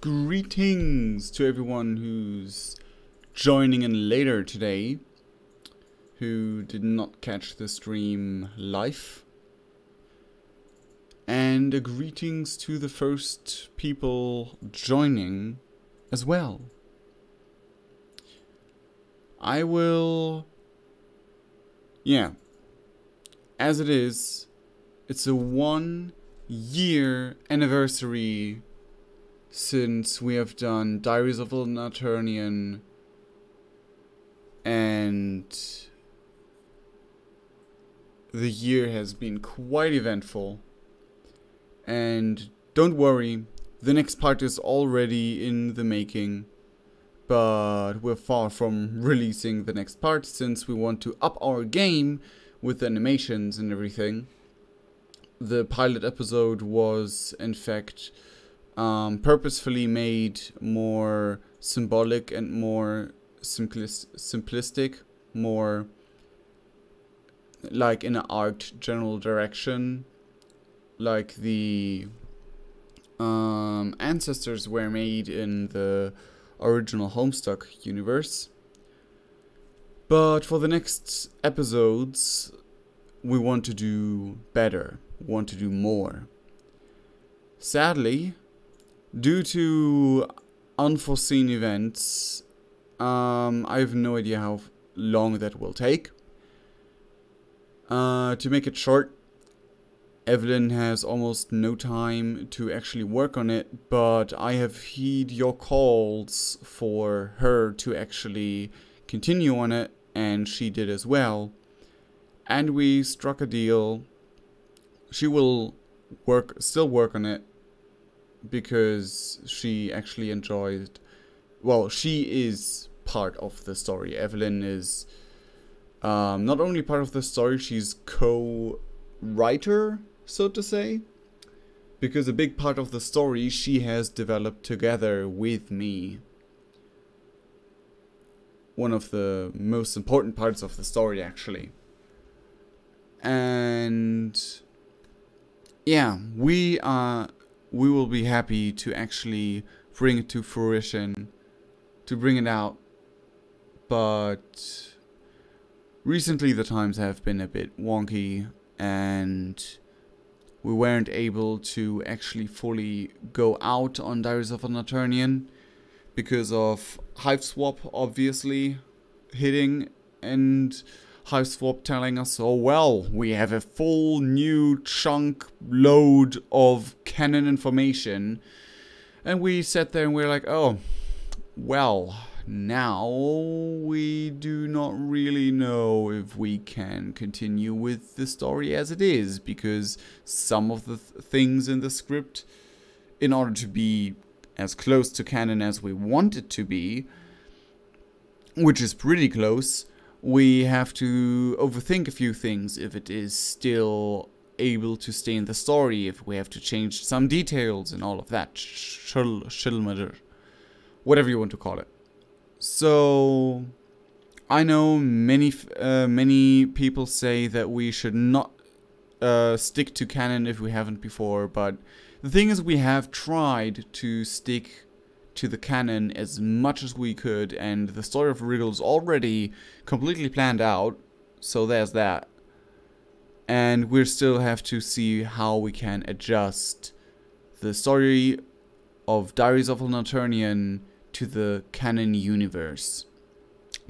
Greetings to everyone who's joining in later today, who did not catch the stream live. And greetings to the first people joining as well. I will... as it is, it's a 1-year anniversary since we have done Diaries of an Alternian and the year has been quite eventful. And don't worry, the next part is already in the making, but we're far from releasing the next part since we want to up our game with the animations and everything. The pilot episode was, in fact, purposefully made more symbolic and more simplistic, more like in an art general direction, like the ancestors were made in the original Homestuck universe. But for the next episodes, we want to do better, we want to do more. Sadly, due to unforeseen events, I have no idea how long that will take. To make it short, Evelyn has almost no time to actually work on it, but I have heed your calls for her to actually continue on it, and she did as well. And we struck a deal. She will still work on it, because she actually enjoyed... Well, she is part of the story. Evelyn is not only part of the story, she's co-writer, so to say. Because a big part of the story she has developed together with me. One of the most important parts of the story, actually. And yeah, we will be happy to actually bring it to fruition, to bring it out, but recently the times have been a bit wonky and we weren't able to actually fully go out on Diaries of an Alternian because of Hiveswap obviously hitting and Hiveswap telling us, oh well, we have a full new chunk load of canon information. And we sat there and we're like, oh, well, now we do not really know if we can continue with the story as it is, because some of the things in the script, in order to be as close to canon as we want it to be, which is pretty close, we have to overthink a few things if it is still able to stay in the story, if we have to change some details and all of that shilmader, whatever you want to call it. So I know many people say that we should not stick to canon if we haven't before, but the thing is, we have tried to stick to the canon as much as we could, and the story of Wriggle is already completely planned out, so there's that. And we still have to see how we can adjust the story of Diaries of an Alternian to the canon universe,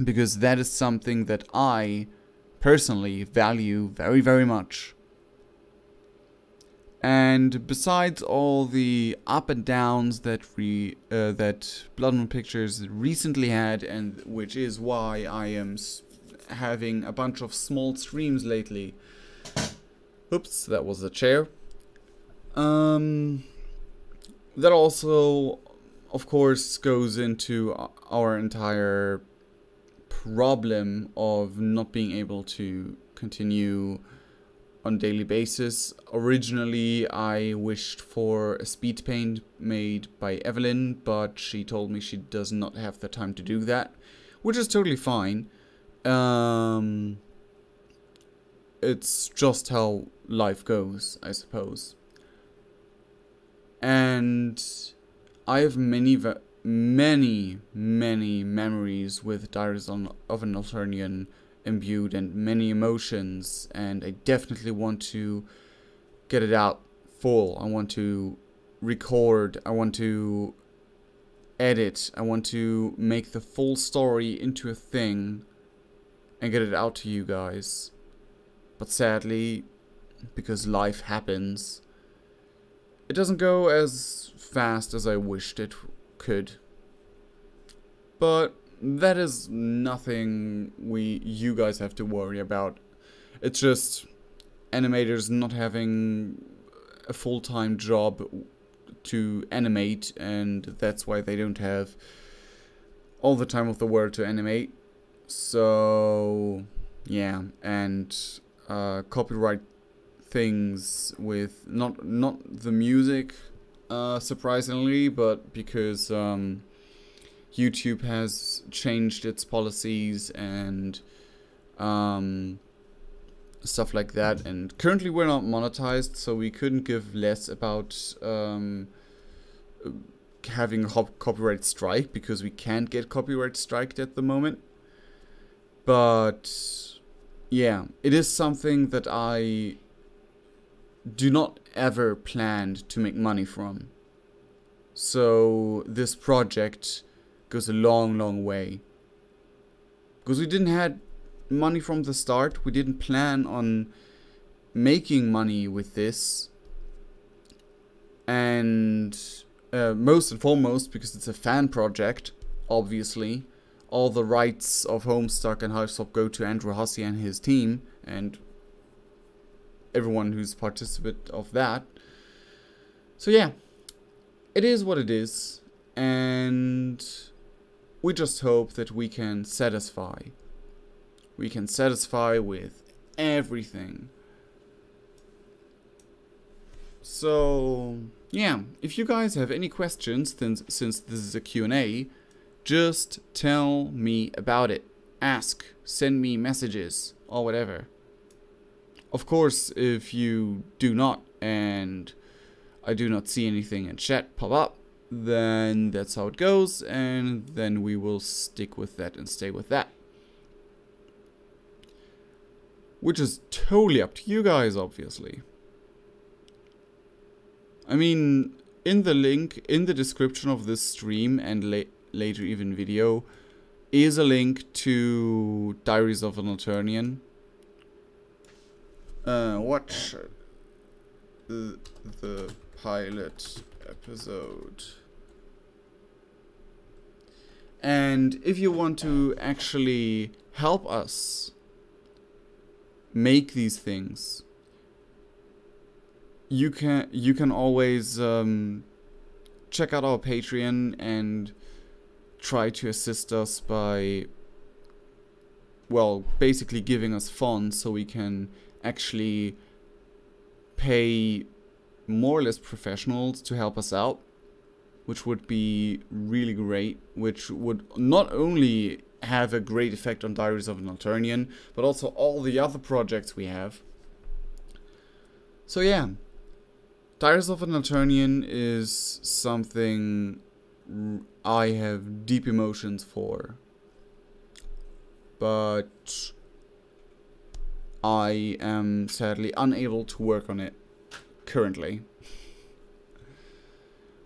because that is something that I personally value very, very much. And besides all the up and downs that that Blood Moon Pictures recently had, and which is why I am having a bunch of small streams lately. Oops, that was a chair. That also, of course, goes into our entire problem of not being able to continue on a daily basis. Originally, I wished for a speed paint made by Evelyn, but she told me she does not have the time to do that, which is totally fine. It's just how life goes, I suppose. And I have many memories with Diaries of an Alternian imbued, and many emotions, and I definitely want to get it out full. I want to record, I want to edit, I want to make the full story into a thing and get it out to you guys. But sadly, because life happens, it doesn't go as fast as I wished it could. But that is nothing you guys have to worry about. It's just animators not having a full-time job to animate, and that's why they don't have all the time of the world to animate. So yeah, and copyright things with not the music, surprisingly, but because YouTube has changed its policies and stuff like that, and currently we're not monetized, so we couldn't give less about having a copyright strike, because we can't get copyright striked at the moment. But yeah, it is something that I do not ever plan to make money from. So this project goes a long way, because we didn't have money from the start. We didn't plan on making money with this, and most and foremost because it's a fan project. Obviously, all the rights of Homestuck and Hiveswap go to Andrew Hussey and his team, and everyone who's participant of that. So yeah, it is what it is, and we just hope that we can satisfy. We can satisfy with everything. So yeah, if you guys have any questions, since this is a Q&A, just tell me about it. Ask, send me messages, or whatever. Of course, if you do not, and I do not see anything in chat pop up, then that's how it goes, and then we will stick with that and stay with that. Which is totally up to you guys, obviously. I mean, in the link, in the description of this stream, and later even video, is a link to Diaries of an Alternian. Watch the pilot episode. And if you want to actually help us make these things, you can always check out our Patreon and try to assist us by, well, basically giving us funds so we can actually pay more or less professionals to help us out, which would be really great, which would not only have a great effect on Diaries of an Alternian, but also all the other projects we have. So yeah, Diaries of an Alternian is something I have deep emotions for, but I am sadly unable to work on it currently.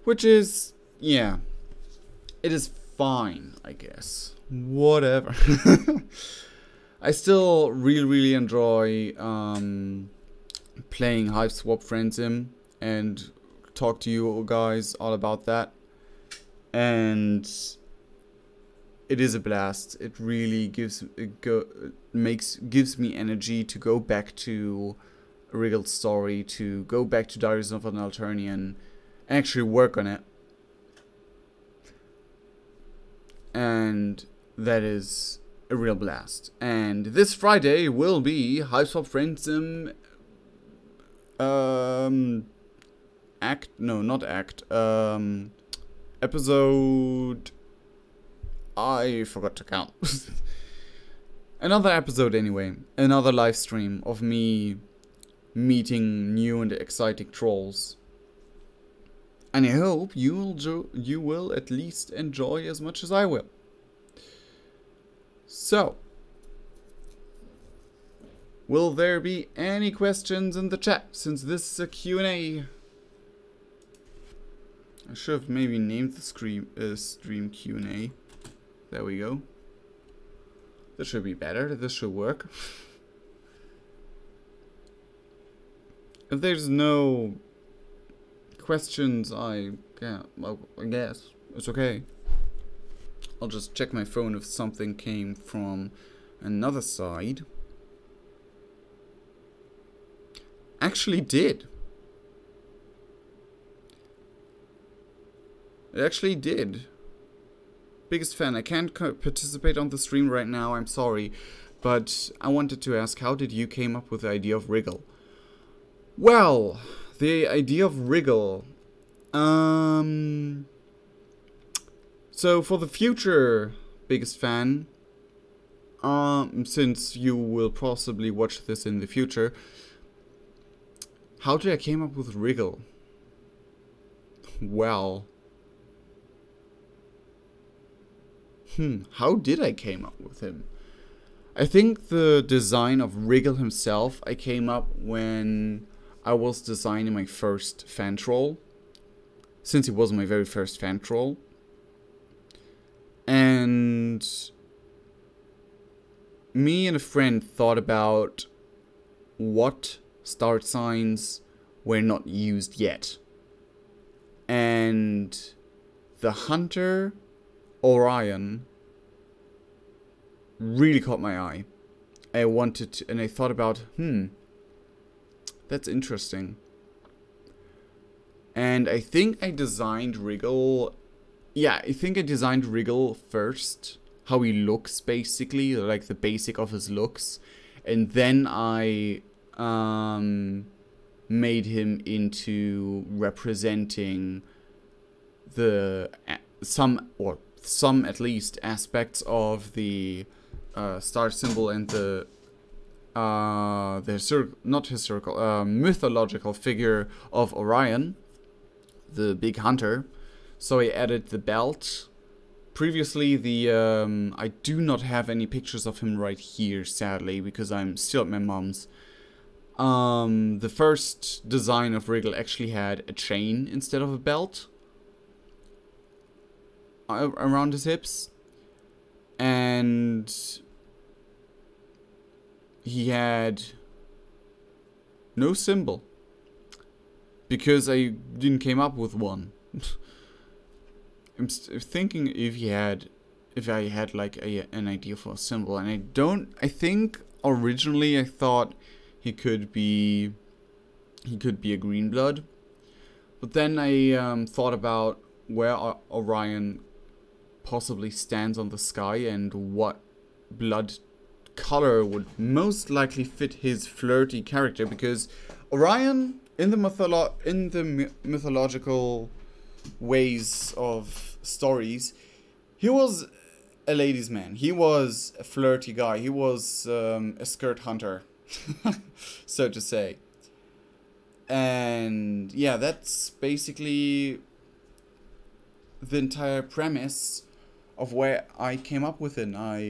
Which is, yeah, it is fine, I guess. Whatever. I still really enjoy playing Hiveswap Friendsim and talk to you guys all about that. And it is a blast. It really gives me energy to go back to a real story, to go back to Diaries of an Alternian, and actually work on it. And that is a real blast. And this Friday will be Hiveswap Friendsim episode, I forgot to count. Another episode anyway. Another live stream of me meeting new and exciting trolls. And I hope you will at least enjoy as much as I will. So, will there be any questions in the chat, since this is a Q&A? I should have maybe named the stream Q&A. There we go. This should be better. This should work. If there's no questions, I guess it's okay. I'll just check my phone if something came from another side. Actually did. It actually did. Biggest fan. I can't participate on the stream right now, I'm sorry. But I wanted to ask, how did you came up with the idea of Wriggle? Well, the idea of Wriggle. So for the future, biggest fan, since you will possibly watch this in the future, how did I came up with Wriggle? Well, how did I came up with him? I think the design of Wriggle himself I came up when I was designing my first fan troll, since he was my very first fan troll. And me and a friend thought about what start signs were not used yet. And the Hunter Orion really caught my eye. I wanted to, and I thought about, that's interesting. And I think I designed Wriggle. Yeah, I think I designed Wriggle first. How he looks, basically, like the basic of his looks. And then I made him into representing the some at least aspects of the star symbol and the mythological figure of Orion, the big hunter. So I added the belt. Previously, I do not have any pictures of him right here, sadly, because I'm still at my mom's. The first design of Wriggle actually had a chain instead of a belt around his hips, and he had no symbol because I didn't came up with one. I'm thinking if I had like an idea for a symbol, and I think originally I thought he could be a green blood, but then I thought about where Orion possibly stands on the sky and what blood color would most likely fit his flirty character, because Orion in the mythological ways of stories, he was a ladies' man. He was a flirty guy. He was a skirt hunter, so to say. And yeah, that's basically the entire premise of where I came up with it. I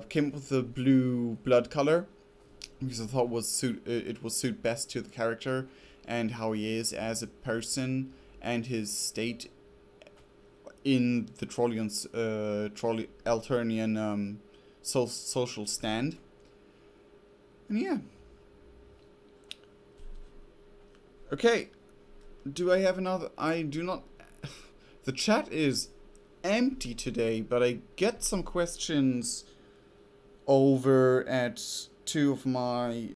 came up with the blue blood color because I thought it would suit best to the character and how he is as a person and his state in the Alternian social stand. And yeah. Okay. Do I have another? I do not. The chat is empty today, but I get some questions over at two of my